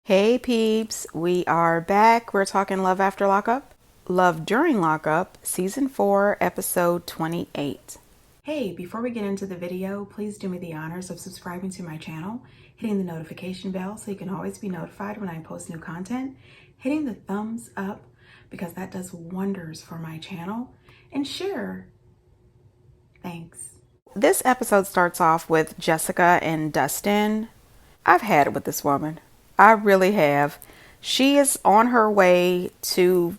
Hey peeps, we are back. We're talking Love After Lockup, Love During Lockup, Season 4, Episode 28. Hey, before we get into the video, please do me the honors of subscribing to my channel, hitting the notification bell so you can always be notified when I post new content, hitting the thumbs up because that does wonders for my channel, and share. Thanks. This episode starts off with Jessica and Dustin. I've had it with this woman. I really have. She is on her way to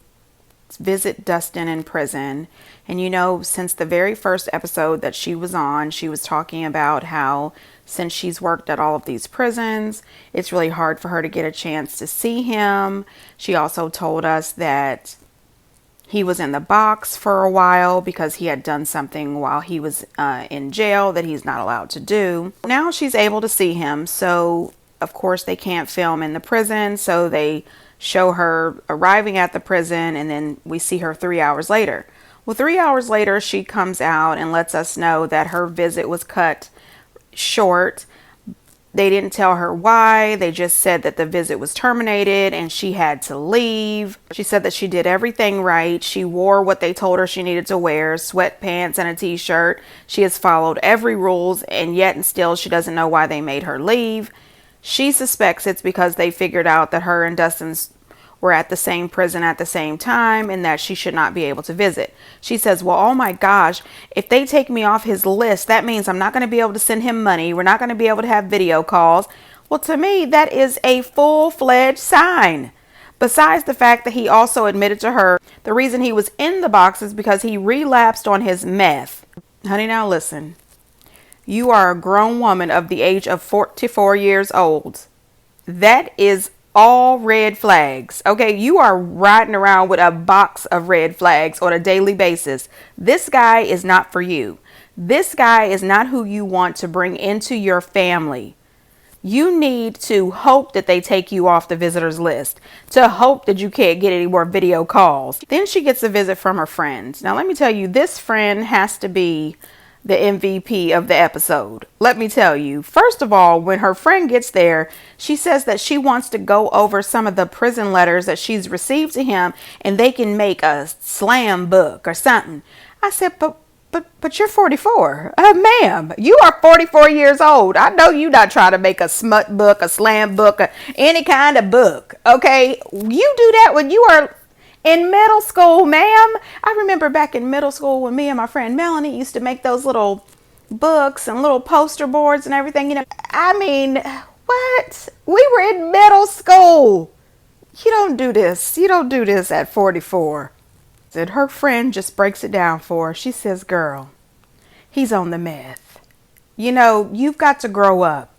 visit Dustin in prison. And you know, since the very first episode that she was on, she was talking about how since she's worked at all of these prisons, it's really hard for her to get a chance to see him. She also told us that he was in the box for a while because he had done something while he was in jail that he's not allowed to do. Now she's able to see him. So, of course, they can't film in the prison. So they show her arriving at the prison and then we see her 3 hours later. Well, 3 hours later, she comes out and lets us know that her visit was cut short. They didn't tell her why. They just said that the visit was terminated and she had to leave. She said that she did everything right. She wore what they told her she needed to wear, sweatpants and a t-shirt. She has followed every rules and yet and still she doesn't know why they made her leave. She suspects it's because they figured out that her and Dustin's were at the same prison at the same time and that she should not be able to visit. She says, well, oh my gosh, if they take me off his list, that means I'm not going to be able to send him money. We're not going to be able to have video calls. Well, to me, that is a full-fledged sign. Besides the fact that he also admitted to her the reason he was in the box is because he relapsed on his meth. Honey, now listen. You are a grown woman of the age of 44 years old. That is all red flags. Okay, you are riding around with a box of red flags on a daily basis. This guy is not for you. This guy is not who you want to bring into your family. You need to hope that they take you off the visitors list, to hope that you can't get any more video calls. Then she gets a visit from her friends. Now, let me tell you, this friend has to be the MVP of the episode. Let me tell you, first of all, when her friend gets there, she says that she wants to go over some of the prison letters that she's received to him and they can make a slam book or something. I said, but you're 44. Ma'am, you are 44 years old. I know you're not trying to make a smut book, a slam book, or any kind of book. Okay, you do that when you are in middle school, ma'am. I remember back in middle school when me and my friend Melanie used to make those little books and little poster boards and everything. You know, I mean, what? We were in middle school. You don't do this. You don't do this at 44. And her friend just breaks it down for her. She says, girl, he's on the meth. You know, you've got to grow up.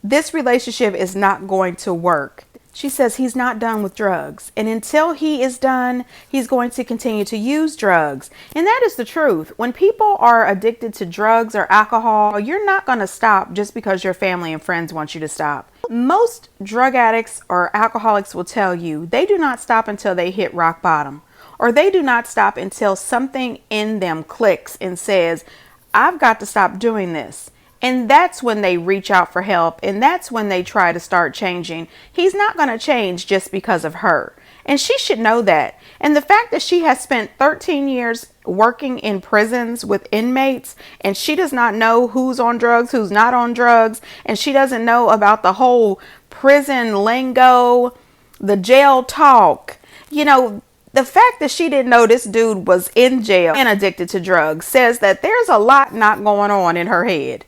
This relationship is not going to work. She says he's not done with drugs. And until he is done, he's going to continue to use drugs. And that is the truth. When people are addicted to drugs or alcohol, you're not going to stop just because your family and friends want you to stop. Most drug addicts or alcoholics will tell you they do not stop until they hit rock bottom. Or they do not stop until something in them clicks and says, I've got to stop doing this. And that's when they reach out for help. And that's when they try to start changing. He's not going to change just because of her. And she should know that. And the fact that she has spent 13 years working in prisons with inmates and she does not know who's on drugs, who's not on drugs. And she doesn't know about the whole prison lingo, the jail talk. You know, the fact that she didn't know this dude was in jail and addicted to drugs says that there's a lot not going on in her head.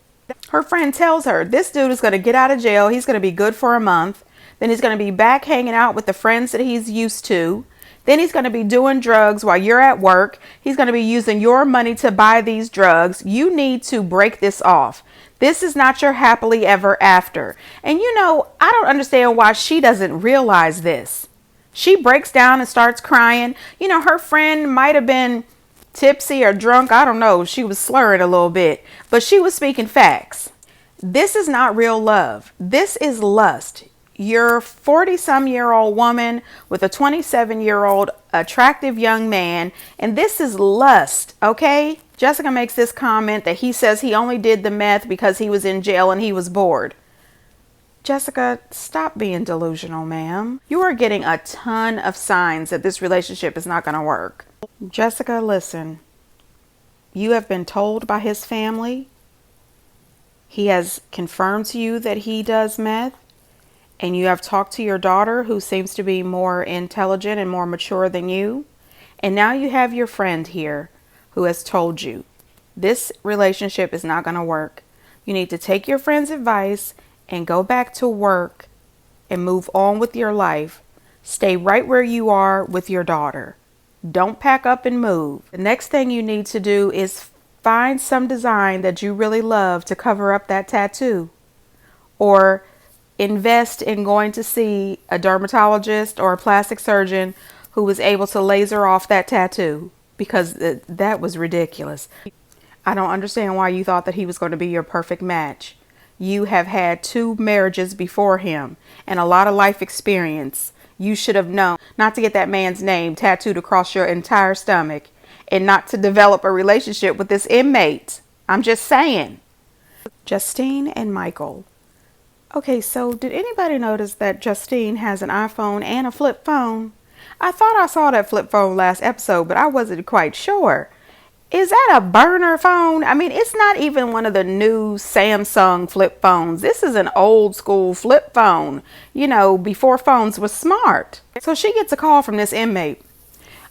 Her friend tells her this dude is going to get out of jail. He's going to be good for a month. Then he's going to be back hanging out with the friends that he's used to. Then he's going to be doing drugs while you're at work. He's going to be using your money to buy these drugs. You need to break this off. This is not your happily ever after. And you know, I don't understand why she doesn't realize this. She breaks down and starts crying. You know, her friend might have been tipsy or drunk. I don't know. She was slurring a little bit, but she was speaking facts. This is not real love. This is lust. You're a 40-some-year-old woman with a 27-year-old attractive young man, and this is lust, okay? Jessica makes this comment that he says he only did the meth because he was in jail and he was bored. Jessica, stop being delusional, ma'am. You are getting a ton of signs that this relationship is not going to work. Jessica, listen. You have been told by his family. He has confirmed to you that he does meth. And you have talked to your daughter, who seems to be more intelligent and more mature than you. And now you have your friend here who has told you this relationship is not going to work. You need to take your friend's advice and go back to work and move on with your life. Stay right where you are with your daughter. Don't pack up and move. The next thing you need to do is find some design that you really love to cover up that tattoo. Or invest in going to see a dermatologist or a plastic surgeon who was able to laser off that tattoo, because that was ridiculous. I don't understand why you thought that he was going to be your perfect match. You have had 2 marriages before him and a lot of life experience. You should have known not to get that man's name tattooed across your entire stomach and not to develop a relationship with this inmate. I'm just saying. Justine and Michael. Okay, so did anybody notice that Justine has an iPhone and a flip phone? I thought I saw that flip phone last episode, but I wasn't quite sure. Is that a burner phone? I mean, it's not even one of the new Samsung flip phones. This is an old school flip phone, you know, before phones were smart. So she gets a call from this inmate.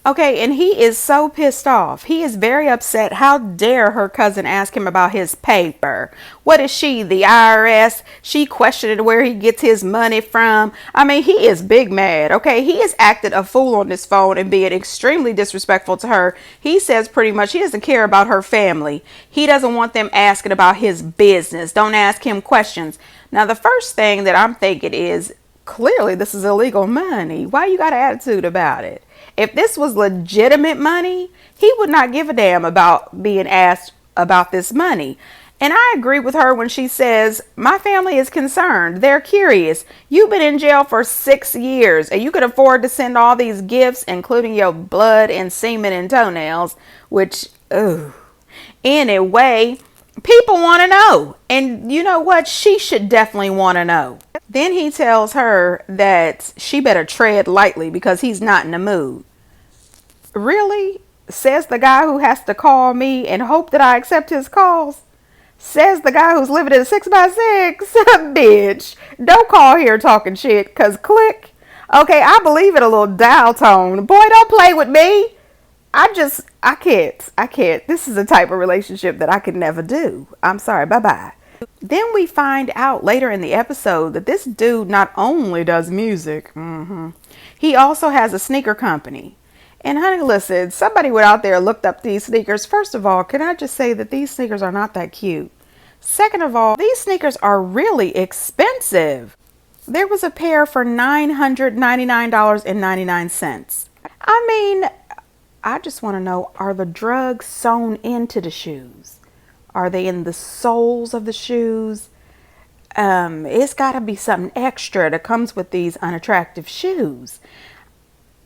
Okay, and he is so pissed off. He is very upset. How dare her cousin ask him about his paper? What is she, the IRS? She questioned where he gets his money from. I mean, he is big mad, okay? He has acted a fool on this phone and being extremely disrespectful to her. He says pretty much he doesn't care about her family. He doesn't want them asking about his business. Don't ask him questions. Now, the first thing that I'm thinking is, clearly this is illegal money. Why you got an attitude about it? If this was legitimate money, he would not give a damn about being asked about this money. And I agree with her when she says, my family is concerned. They're curious. You've been in jail for 6 years and you could afford to send all these gifts, including your blood and semen and toenails, which, anyway, people want to know. And you know what? She should definitely want to know. Then he tells her that she better tread lightly because he's not in the mood. Really? Says the guy who has to call me and hope that I accept his calls? Says the guy who's living in a 6x6? Bitch, don't call here talking shit, cause click. Okay, I believe in a little dial tone. Boy, don't play with me. I can't. This is a type of relationship that I could never do. I'm sorry, bye-bye. Then we find out later in the episode that this dude not only does music, he also has a sneaker company. And honey, listen, somebody went out there looked up these sneakers. First of all, can I just say that these sneakers are not that cute? Second of all, these sneakers are really expensive. There was a pair for $999.99. I mean, I just want to know, are the drugs sewn into the shoes? Are they in the soles of the shoes? It's got to be something extra that comes with these unattractive shoes.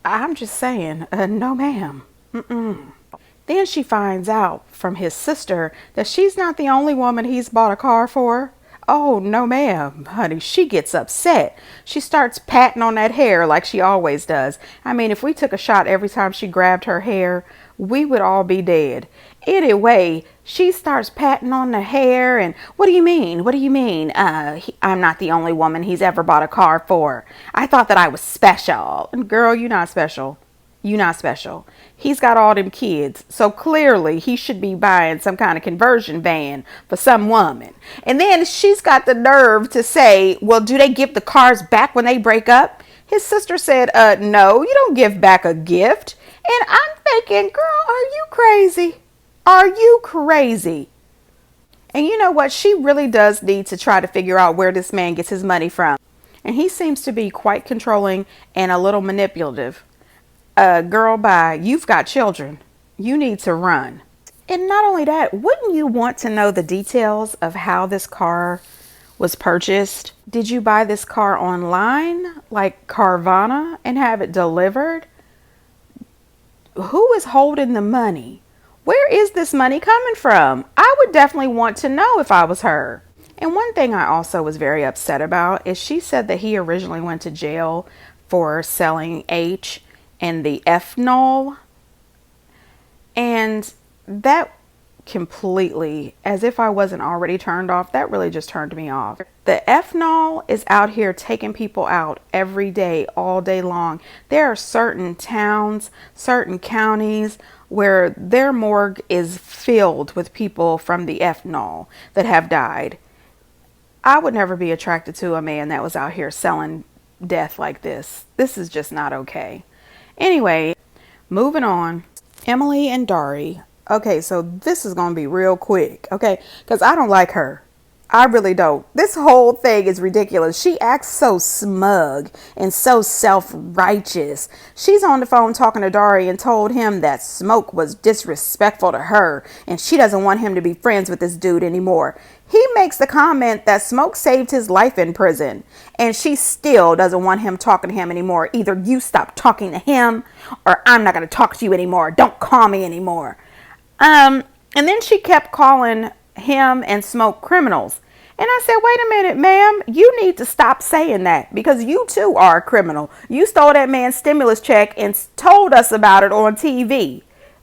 I'm just saying, no ma'am. Then she finds out from his sister that she's not the only woman he's bought a car for. Oh, no ma'am, honey. She gets upset. She starts patting on that hair like she always does. I mean, if we took a shot every time she grabbed her hair, we would all be dead. Anyway, she starts patting on the hair and, what do you mean? What do you mean? I'm not the only woman he's ever bought a car for. I thought that I was special. And girl, you're not special. You're not special. He's got all them kids. So clearly he should be buying some kind of conversion van for some woman. And then she's got the nerve to say, well, do they give the cars back when they break up? His sister said, no, you don't give back a gift. And I'm thinking, girl, are you crazy? Are you crazy? And you know what? She really does need to try to figure out where this man gets his money from. And he seems to be quite controlling and a little manipulative. Girl, bye. You've got children. You need to run. And not only that, wouldn't you want to know the details of how this car was purchased? Did you buy this car online, like Carvana, and have it delivered? Who is holding the money? Where is this money coming from? I would definitely want to know if I was her. And one thing I also was very upset about is she said that he originally went to jail for selling H and the ethanol. And that completely, as if I wasn't already turned off, that really just turned me off. The ethanol is out here taking people out every day, all day long. There are certain towns, certain counties where their morgue is filled with people from the ethanol that have died. I would never be attracted to a man that was out here selling death like this. This is just not okay. Anyway, moving on. Emily and Dory. Okay, so this is going to be real quick, okay? Because I don't like her. I really don't. This whole thing is ridiculous. She acts so smug and so self-righteous. She's on the phone talking to Dory and told him that Smoke was disrespectful to her and she doesn't want him to be friends with this dude anymore. He makes the comment that Smoke saved his life in prison and she still doesn't want him talking to him anymore. Either you stop talking to him or I'm not going to talk to you anymore. Don't call me anymore. And then she kept calling him and Smoke criminals. And I said, wait a minute, ma'am, you need to stop saying that because you too are a criminal. You stole that man's stimulus check and told us about it on TV.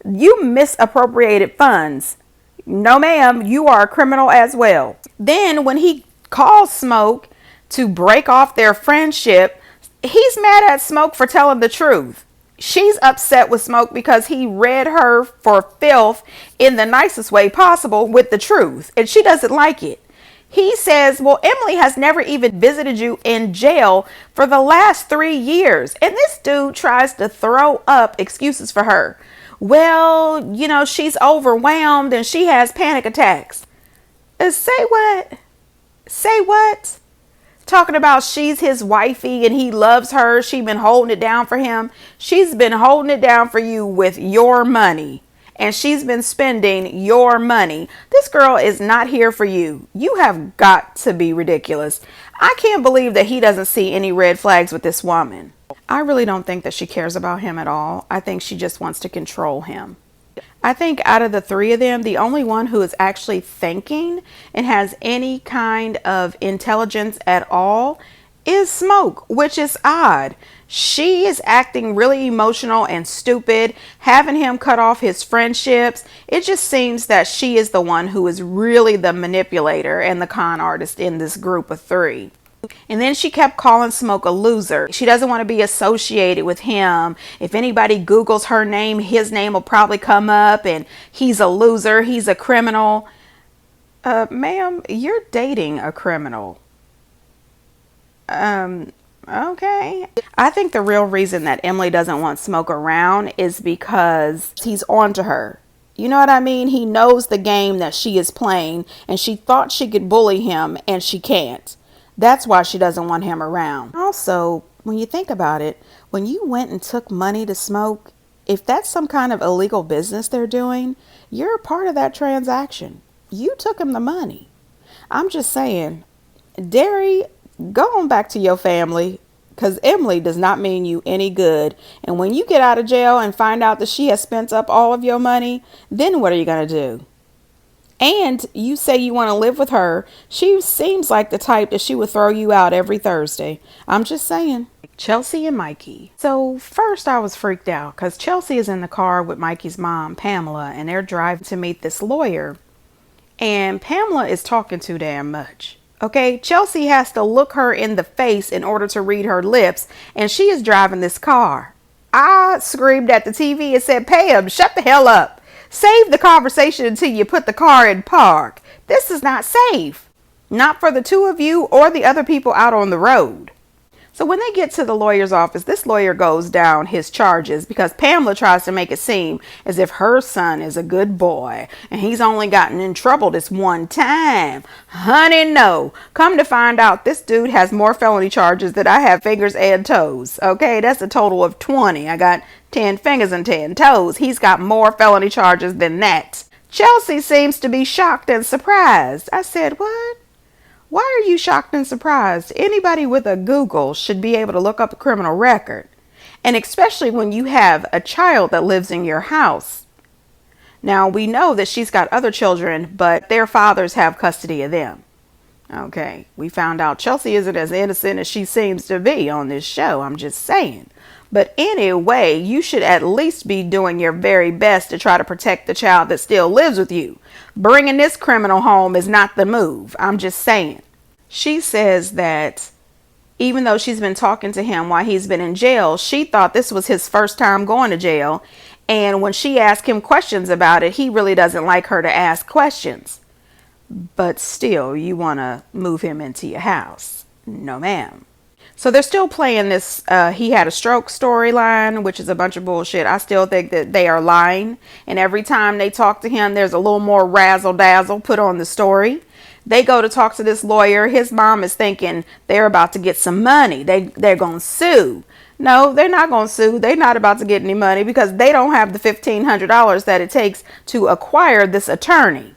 You misappropriated funds. No, ma'am, you are a criminal as well. Then when he calls Smoke to break off their friendship, he's mad at Smoke for telling the truth. She's upset with Smoke because he read her for filth in the nicest way possible with the truth, and she doesn't like it. He says, well, Emily has never even visited you in jail for the last 3 years. And this dude tries to throw up excuses for her. Well, you know, she's overwhelmed and she has panic attacks. Say what? Say what? Talking about she's his wifey and he loves her. She's been holding it down for him. She's been holding it down for you with your money. And she's been spending your money. This girl is not here for you. You have got to be ridiculous. I can't believe that he doesn't see any red flags with this woman. I really don't think that she cares about him at all. I think she just wants to control him. I think out of the three of them, the only one who is actually thinking and has any kind of intelligence at all is Smoke, which is odd. She is acting really emotional and stupid, having him cut off his friendships. It just seems that she is the one who is really the manipulator and the con artist in this group of three. And then she kept calling Smoke a loser. She doesn't want to be associated with him. If anybody Googles her name, his name will probably come up and he's a loser. He's a criminal. Ma'am, you're dating a criminal. Okay. I think the real reason that Emily doesn't want Smoke around is because he's on to her. You know what I mean? He knows the game that she is playing and she thought she could bully him and she can't. That's why she doesn't want him around. Also, when you think about it, when you went and took money to Smoke, if that's some kind of illegal business they're doing, you're a part of that transaction. You took him the money. I'm just saying, Dory, go on back to your family because Emily does not mean you any good. And when you get out of jail and find out that she has spent up all of your money, then what are you going to do? And you say you want to live with her. She seems like the type that she would throw you out every Thursday. I'm just saying. Chelsea and Mikey. So first I was freaked out because Chelsea is in the car with Mikey's mom, Pamela, and they're driving to meet this lawyer. And Pamela is talking too damn much. Okay, Chelsea has to look her in the face in order to read her lips, and she is driving this car. I screamed at the TV and said, Pam, shut the hell up. Save the conversation until you put the car in park. This is not safe. Not for the two of you or the other people out on the road. So when they get to the lawyer's office, this lawyer goes down his charges because Pamela tries to make it seem as if her son is a good boy and he's only gotten in trouble this one time. Honey, no. Come to find out, this dude has more felony charges than I have fingers and toes. Okay, that's a total of 20. I got 10 fingers and 10 toes. He's got more felony charges than that. Chelsea seems to be shocked and surprised. I said, what? Why are you shocked and surprised? Anybody with a Google should be able to look up a criminal record. And especially when you have a child that lives in your house. Now, we know that she's got other children, but their fathers have custody of them. Okay, we found out Chelsea isn't as innocent as she seems to be on this show. I'm just saying. But anyway, you should at least be doing your very best to try to protect the child that still lives with you. Bringing this criminal home is not the move. I'm just saying. She says that even though she's been talking to him while he's been in jail, she thought this was his first time going to jail. And when she asked him questions about it, he really doesn't like her to ask questions. But still, you want to move him into your house. No, ma'am. So they're still playing this he had a stroke storyline, which is a bunch of bullshit. I still think that they are lying. And every time they talk to him, there's a little more razzle dazzle put on the story. They go to talk to this lawyer. His mom is thinking they're about to get some money. They're going to sue. No, they're not going to sue. They're not about to get any money because they don't have the $1,500 that it takes to acquire this attorney.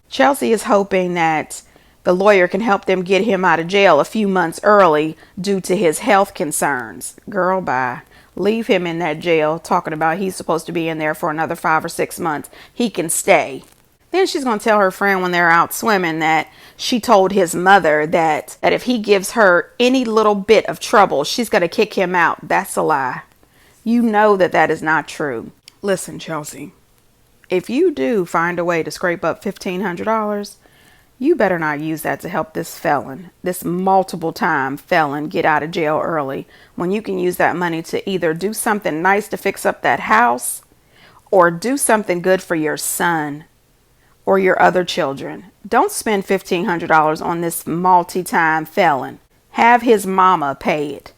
Chelsea is hoping that the lawyer can help them get him out of jail a few months early due to his health concerns. Girl, bye. Leave him in that jail talking about he's supposed to be in there for another 5 or 6 months. He can stay. Then she's going to tell her friend when they're out swimming that she told his mother that if he gives her any little bit of trouble, she's going to kick him out. That's a lie. You know that that is not true. Listen, Chelsea, if you do find a way to scrape up $1,500, you better not use that to help this felon, this multiple time felon, get out of jail early when you can use that money to either do something nice to fix up that house or do something good for your son or your other children. Don't spend $1,500 on this multi-time felon. Have his mama pay it.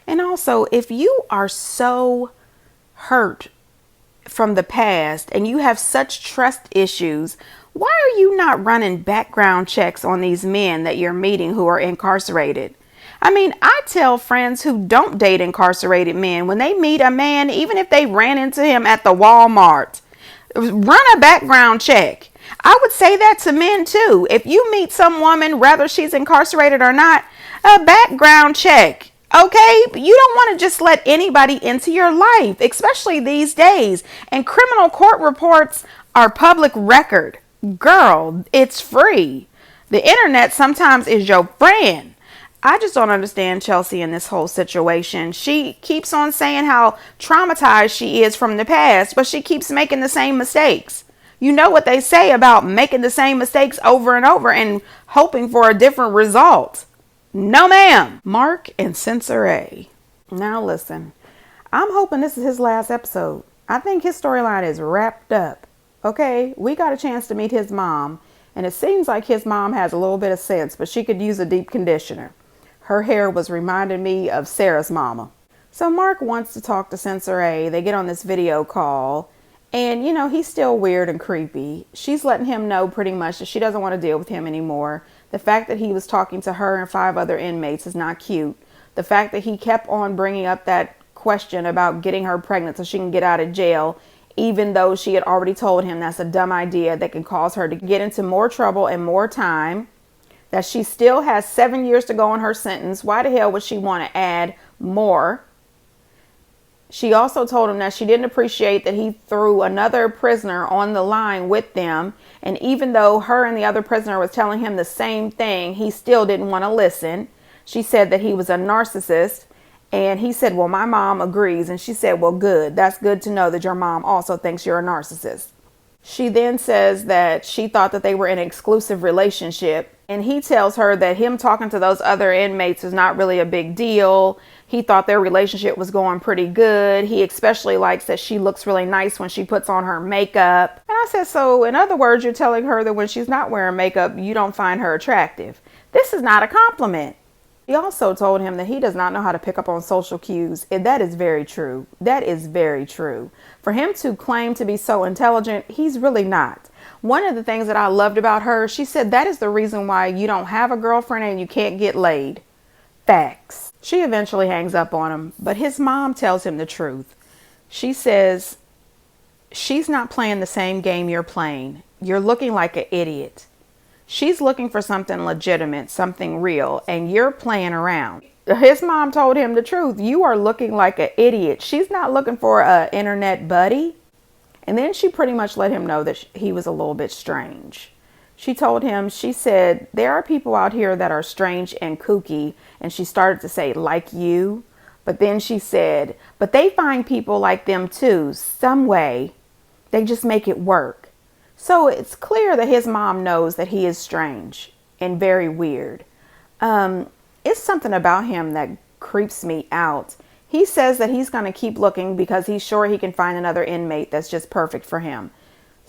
And also, if you are so hurt from the past and you have such trust issues, why are you not running background checks on these men that you're meeting who are incarcerated? I mean, I tell friends who don't date incarcerated men, when they meet a man, even if they ran into him at the Walmart, run a background check. I would say that to men too. If you meet some woman, whether she's incarcerated or not, a background check. Okay, you don't want to just let anybody into your life, especially these days. And criminal court reports are public record. Girl, it's free. The internet sometimes is your friend. I just don't understand Chelsea in this whole situation. She keeps on saying how traumatized she is from the past, but she keeps making the same mistakes. You know what they say about making the same mistakes over and over and hoping for a different result. No, ma'am. Mark and Censor A. Now listen, I'm hoping this is his last episode. I think his storyline is wrapped up. Okay, we got a chance to meet his mom, and it seems like his mom has a little bit of sense, but she could use a deep conditioner. Her hair was reminding me of Sarah's mama. So Mark wants to talk to Censor A. They get on this video call, and you know, he's still weird and creepy. She's letting him know pretty much that she doesn't want to deal with him anymore. The fact that he was talking to her and 5 other inmates is not cute. The fact that he kept on bringing up that question about getting her pregnant so she can get out of jail, even though she had already told him that's a dumb idea that can cause her to get into more trouble and more time, that she still has 7 years to go on her sentence. Why the hell would she want to add more? She also told him that she didn't appreciate that he threw another prisoner on the line with them. And even though her and the other prisoner was telling him the same thing, he still didn't want to listen. She said that he was a narcissist. And he said, well, my mom agrees. And she said, well, good. That's good to know that your mom also thinks you're a narcissist. She then says that she thought that they were in an exclusive relationship. And he tells her that him talking to those other inmates is not really a big deal. He thought their relationship was going pretty good. He especially likes that she looks really nice when she puts on her makeup. And I said, so in other words, you're telling her that when she's not wearing makeup, you don't find her attractive. This is not a compliment. He also told him that he does not know how to pick up on social cues. And that is very true. That is very true. For him to claim to be so intelligent, he's really not. One of the things that I loved about her, she said that is the reason why you don't have a girlfriend and you can't get laid. Facts. She eventually hangs up on him, but his mom tells him the truth. She says, she's not playing the same game you're playing. You're looking like an idiot. She's looking for something legitimate, something real, and you're playing around. His mom told him the truth. You are looking like an idiot. She's not looking for an internet buddy. And then she pretty much let him know that he was a little bit strange. She told him, she said, there are people out here that are strange and kooky. And she started to say, like you. But then she said, but they find people like them too, some way. They just make it work. So it's clear that his mom knows that he is strange and very weird. It's something about him that creeps me out. He says that he's going to keep looking because he's sure he can find another inmate that's just perfect for him.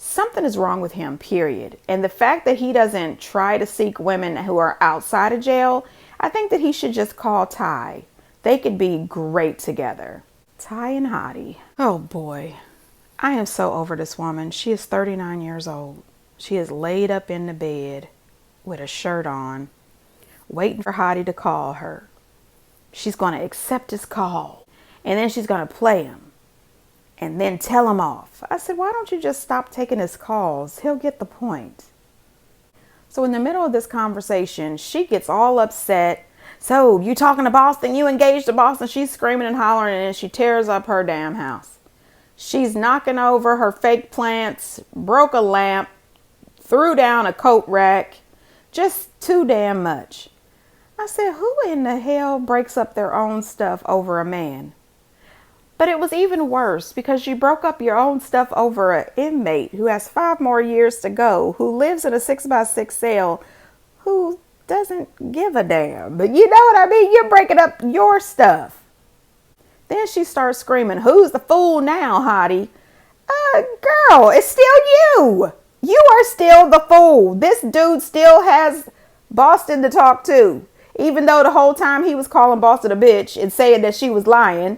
Something is wrong with him, period. And the fact that he doesn't try to seek women who are outside of jail, I think that he should just call Ty. They could be great together. Ty and Hottie. Oh boy. I am so over this woman. She is 39 years old. She is laid up in the bed with a shirt on, waiting for Hottie to call her. She's going to accept his call, and then she's going to play him and then tell him off. I said, why don't you just stop taking his calls? He'll get the point. So in the middle of this conversation, she gets all upset. So you talking to Boston? You engaged to Boston? She's screaming and hollering, and then she tears up her damn house. She's knocking over her fake plants, broke a lamp, threw down a coat rack, just too damn much. I said, who in the hell breaks up their own stuff over a man? But it was even worse because you broke up your own stuff over an inmate who has 5 more years to go, who lives in a 6x6 cell, who doesn't give a damn. But you know what I mean? You're breaking up your stuff. Then she starts screaming, who's the fool now, Hottie? Girl, it's still you. You are still the fool. This dude still has Boston to talk to. Even though the whole time he was calling Boston a bitch and saying that she was lying.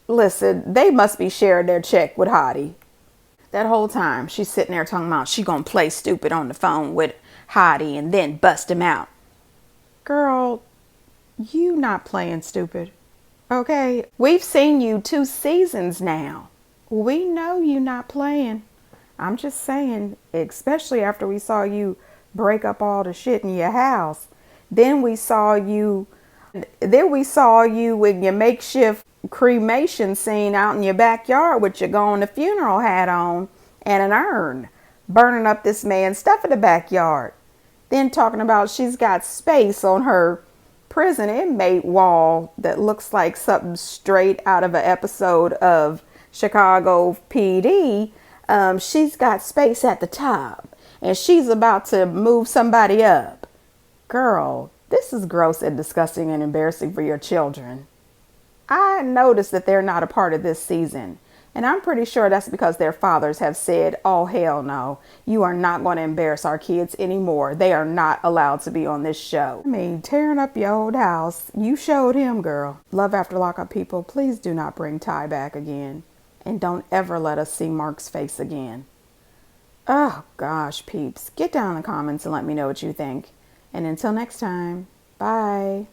Listen, they must be sharing their check with Hottie. That whole time she's sitting there talking about she gonna play stupid on the phone with Hottie and then bust him out. Girl, you not playing stupid. Okay, we've seen you 2 seasons now. We know you not playing. I'm just saying, especially after we saw you break up all the shit in your house. Then we saw you with your makeshift cremation scene out in your backyard with your going to funeral hat on and an urn, burning up this man's stuff in the backyard. Then talking about she's got space on her prison inmate wall that looks like something straight out of an episode of Chicago PD. She's got space at the top and she's about to move somebody up. Girl, this is gross and disgusting and embarrassing for your children. I noticed that they're not a part of this season. And I'm pretty sure that's because their fathers have said, oh, hell no, you are not going to embarrass our kids anymore. They are not allowed to be on this show. I mean, tearing up your old house. You showed him, girl. Love After Lockup people, please do not bring Ty back again. And don't ever let us see Mark's face again. Oh, gosh, peeps. Get down in the comments and let me know what you think. And until next time, bye.